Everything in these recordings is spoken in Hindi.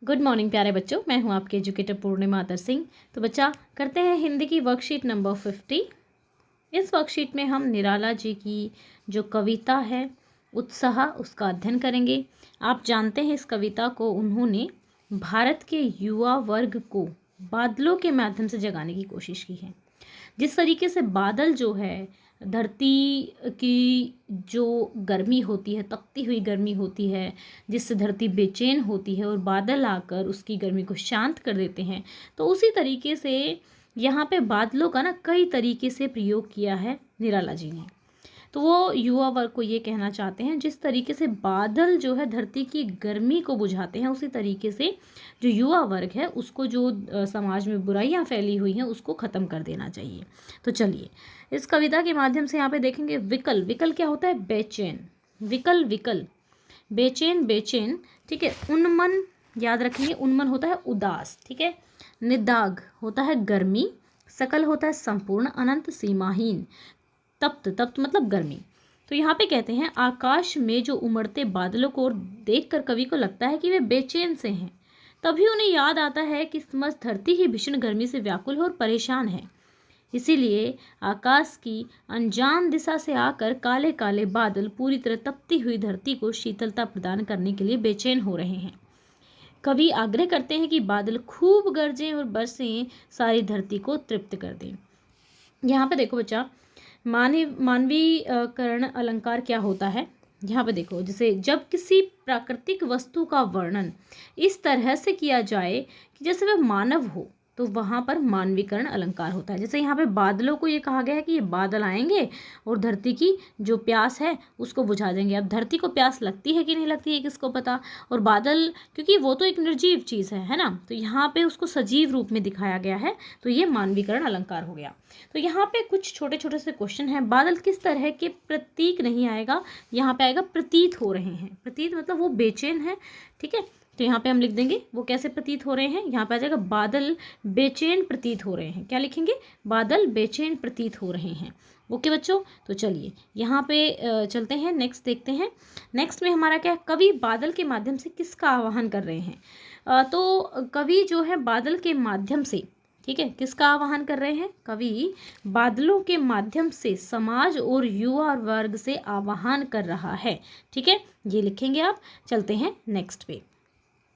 गुड मॉर्निंग प्यारे बच्चों, मैं हूं आपके एजुकेटर पूर्णिमा आदर सिंह। तो बच्चा करते हैं हिंदी की वर्कशीट नंबर 50। इस वर्कशीट में हम निराला जी की जो कविता है उत्साह उसका अध्ययन करेंगे। आप जानते हैं इस कविता को उन्होंने भारत के युवा वर्ग को बादलों के माध्यम से जगाने की कोशिश की है। जिस तरीके से बादल जो है धरती की जो गर्मी होती है, तपती हुई गर्मी होती है, जिससे धरती बेचैन होती है और बादल आकर उसकी गर्मी को शांत कर देते हैं, तो उसी तरीके से यहाँ पे बादलों का ना कई तरीके से प्रयोग किया है निराला जी ने। तो वो युवा वर्ग को ये कहना चाहते हैं जिस तरीके से बादल जो है धरती की गर्मी को बुझाते हैं, उसी तरीके से जो युवा वर्ग है उसको जो समाज में बुराइयां फैली हुई हैं उसको ख़त्म कर देना चाहिए। तो चलिए इस कविता के माध्यम से यहाँ पे देखेंगे विकल। विकल क्या होता है? बेचैन। विकल विकल, बेचैन बेचैन, ठीक है। उन्मन याद रखेंगे, उन्मन होता है उदास, ठीक है। निदाग होता है गर्मी, सकल होता है संपूर्ण, अनंत सीमाहीन, तप्त, तप्त मतलब गर्मी। तो यहाँ पे कहते हैं आकाश में जो उमड़ते बादलों को देखकर कवि को लगता है कि वे बेचैन से हैं। तभी उन्हें याद आता है कि समस्त धरती ही भीषण गर्मी से व्याकुल और परेशान है। इसीलिए आकाश की अनजान दिशा से आकर काले काले बादल पूरी तरह तपती हुई धरती को शीतलता प्रदान करने के लिए बेचैन हो रहे हैं। कवि आग्रह करते हैं कि बादल खूब गरजें और बरसें, सारी धरती को तृप्त कर दें। यहाँ पे देखो बच्चा, मानवीकरण अलंकार क्या होता है। यहाँ पे देखो, जैसे जब किसी प्राकृतिक वस्तु का वर्णन इस तरह से किया जाए कि जैसे वह मानव हो, तो वहाँ पर मानवीकरण अलंकार होता है। जैसे यहाँ पे बादलों को ये कहा गया है कि ये बादल आएंगे और धरती की जो प्यास है उसको बुझा देंगे। अब धरती को प्यास लगती है कि नहीं लगती है किसको पता। और बादल, क्योंकि वो तो एक निर्जीव चीज़ है ना, तो यहाँ पे उसको सजीव रूप में दिखाया गया है, तो ये मानवीकरण अलंकार हो गया। तो यहाँ पे कुछ छोटे छोटे से क्वेश्चन हैं। बादल किस तरह के प्रतीक नहीं आएगा, यहाँ पे आएगा प्रतीत हो रहे हैं। प्रतीत मतलब वो बेचैन है, ठीक है। तो यहाँ पे हम लिख देंगे वो कैसे प्रतीत हो रहे हैं। यहाँ पे आ जाएगा बादल बेचैन प्रतीत हो रहे हैं। क्या लिखेंगे? बादल बेचैन प्रतीत हो रहे हैं। ओके बच्चों, तो चलिए यहाँ पे चलते हैं, नेक्स्ट देखते हैं। नेक्स्ट में हमारा क्या है, कवि बादल के माध्यम से किसका आह्वान कर रहे हैं। तो कवि जो है बादल के माध्यम से, ठीक है, किसका आह्वान कर रहे हैं? कवि बादलों के माध्यम से समाज और युवा वर्ग से आह्वान कर रहा है, ठीक है। ये लिखेंगे आप। चलते हैं नेक्स्ट पे,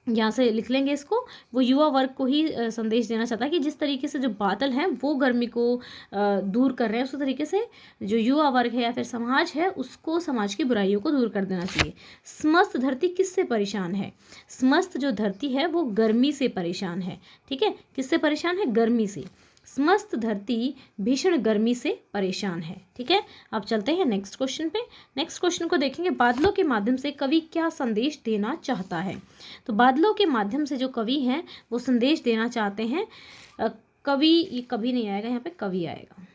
यहाँ से लिख लेंगे इसको। वो युवा वर्ग को ही संदेश देना चाहता है कि जिस तरीके से जो बादल हैं वो गर्मी को दूर कर रहे हैं, उसी तरीके से जो युवा वर्ग है या फिर समाज है उसको समाज की बुराइयों को दूर कर देना चाहिए। समस्त धरती किससे परेशान है? समस्त जो धरती है वो गर्मी से परेशान है, ठीक है। किससे परेशान है? गर्मी से। समस्त धरती भीषण गर्मी से परेशान है, ठीक है। अब चलते हैं नेक्स्ट क्वेश्चन पे। नेक्स्ट क्वेश्चन को देखेंगे, बादलों के माध्यम से कवि क्या संदेश देना चाहता है। तो बादलों के माध्यम से जो कवि हैं वो संदेश देना चाहते हैं। कवि, ये कभी नहीं आएगा, यहाँ पे कवि आएगा।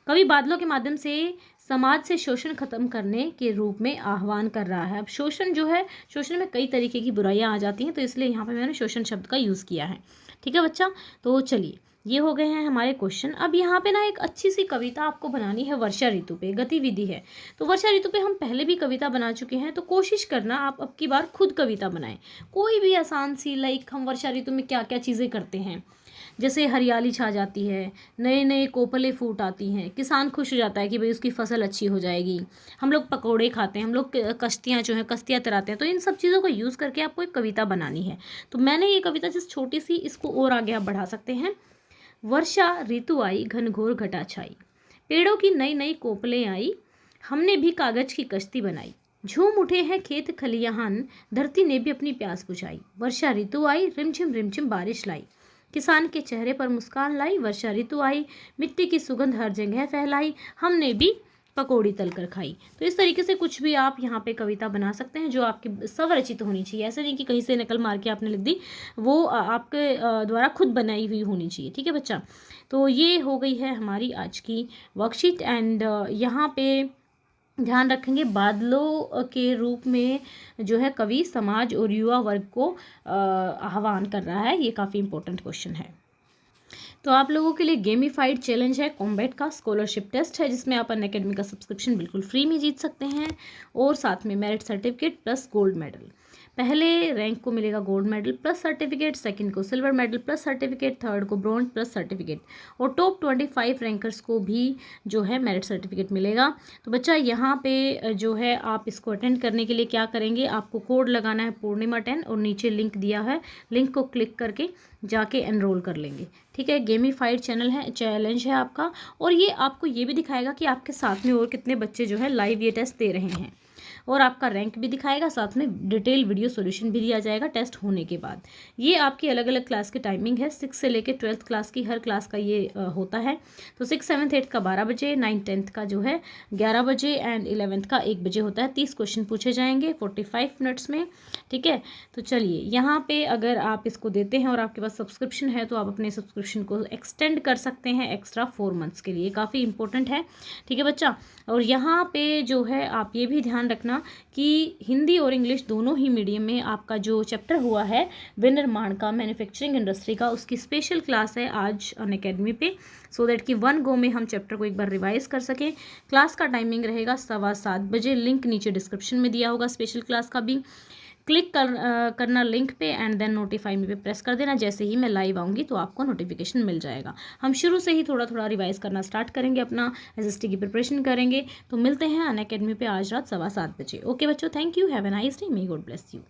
कवि बादलों के माध्यम से समाज से शोषण खत्म करने के रूप में आह्वान कर रहा है। अब शोषण जो है, शोषण में कई तरीके की बुराइयां आ जाती हैं, तो इसलिए यहाँ पे मैंने शोषण शब्द का यूज़ किया है, ठीक है बच्चा। तो चलिए ये हो गए हैं हमारे क्वेश्चन। अब यहाँ पे ना एक अच्छी सी कविता आपको बनानी है, वर्षा ऋतु पे गतिविधि है। तो वर्षा ऋतु पे हम पहले भी कविता बना चुके हैं, तो कोशिश करना आप अब की बार खुद कविता बनाएं, कोई भी आसान सी। लाइक हम वर्षा ऋतु में क्या क्या चीज़ें करते हैं, जैसे हरियाली छा जाती है, नए नए कोपले फूट आती हैं, किसान खुश हो जाता है कि भाई उसकी फसल अच्छी हो जाएगी, हम लोग पकौड़े खाते हैं, हम लोग कश्तियाँ जो हैं कश्तियाँ तैराते हैं। तो इन सब चीज़ों को यूज़ करके आपको एक कविता बनानी है। तो मैंने ये कविता जिस छोटी सी, इसको और आगे आप बढ़ा सकते हैं। वर्षा ऋतु आई, घनघोर घटा छाई, पेड़ों की नई नई कोपलें आई, हमने भी कागज की कश्ती बनाई, झूम उठे हैं खेत खलियान, धरती ने भी अपनी प्यास बुझाई। वर्षा ऋतु आई, रिमझिम रिमझिम बारिश लाई, किसान के चेहरे पर मुस्कान लाई। वर्षा ऋतु आई, मिट्टी की सुगंध हर जगह फैलाई, हमने भी पकौड़ी तलकर खाई। तो इस तरीके से कुछ भी आप यहाँ पे कविता बना सकते हैं जो आपकी स्वरचित होनी चाहिए। ऐसा नहीं कि कहीं से नकल मार के आपने लिख दी, वो आपके द्वारा खुद बनाई हुई होनी चाहिए, ठीक है बच्चा। तो ये हो गई है हमारी आज की वर्कशीट। एंड यहाँ पे ध्यान रखेंगे बादलों के रूप में जो है कवि समाज और युवा वर्ग को आह्वान कर रहा है। ये काफ़ी इंपॉर्टेंट क्वेश्चन है। तो आप लोगों के लिए गेमिफाइड चैलेंज है, कॉम्बैट का स्कॉलरशिप टेस्ट है, जिसमें आप अनअकैडमी का सब्सक्रिप्शन बिल्कुल फ्री में जीत सकते हैं और साथ में merit certificate plus gold medal. पहले रैंक को मिलेगा gold medal plus certificate, second को silver medal plus certificate, third को ब्रॉन्ज प्लस सर्टिफिकेट, और टॉप 25 रैंकर्स को भी जो है मेरिट सर्टिफिकेट मिलेगा। तो बच्चा यहाँ पे जो है आप इसको अटेंड करने के लिए क्या करेंगे, आपको कोड लगाना है पूर्णिमा 10 और नीचे लिंक दिया है, लिंक को क्लिक करके जाके एनरोल कर लेंगे। ठीक है, गेमिफाइड चैलेंज है आपका, और ये आपको ये भी दिखाएगा कि आपके साथ में और कितने बच्चे जो है लाइव ये टेस्ट दे रहे हैं, और आपका रैंक भी दिखाएगा, साथ में डिटेल वीडियो सॉल्यूशन भी दिया जाएगा टेस्ट होने के बाद। ये आपकी अलग अलग क्लास की टाइमिंग है, 6 से लेकर 12th क्लास की हर क्लास का ये होता है। तो 6, 7, 8 का 12 बजे, 9, 10th का जो है 11 बजे एंड 11th का 1 बजे होता है। 30 क्वेश्चन पूछे जाएंगे 45 मिनट्स में। ठीक है, तो चलिए यहाँ पे अगर आप इसको देते हैं और आपके पास सब्सक्रिप्शन है तो आप अपने सब्सक्रिप्शन को एक्सटेंड कर सकते हैं एक्स्ट्रा 4 मंथ्स के लिए, काफ़ी इंपॉर्टेंट है। ठीक है बच्चा, और यहाँ पे जो है आप ये भी ध्यान रखना कि हिंदी और इंग्लिश दोनों ही मीडियम में आपका जो चैप्टर हुआ है विनिर्माण का, मैन्युफैक्चरिंग इंडस्ट्री का, उसकी स्पेशल क्लास है आज अनअकैडमी पे, सो दैट कि 1 गो में हम चैप्टर को एक बार रिवाइज कर सकें। क्लास का टाइमिंग रहेगा 7:15 बजे, लिंक नीचे डिस्क्रिप्शन में दिया होगा स्पेशल क्लास का भी, क्लिक करना लिंक पे एंड देन नोटिफाई मी पे प्रेस कर देना। जैसे ही मैं लाइव आऊँगी तो आपको नोटिफिकेशन मिल जाएगा। हम शुरू से ही थोड़ा थोड़ा रिवाइज करना स्टार्ट करेंगे, अपना एसएसटी की प्रिपरेशन करेंगे। तो मिलते हैं अनअकैडमी पे आज रात 7:15 बजे। ओके बच्चों, thank you, have a nice day, may God bless you.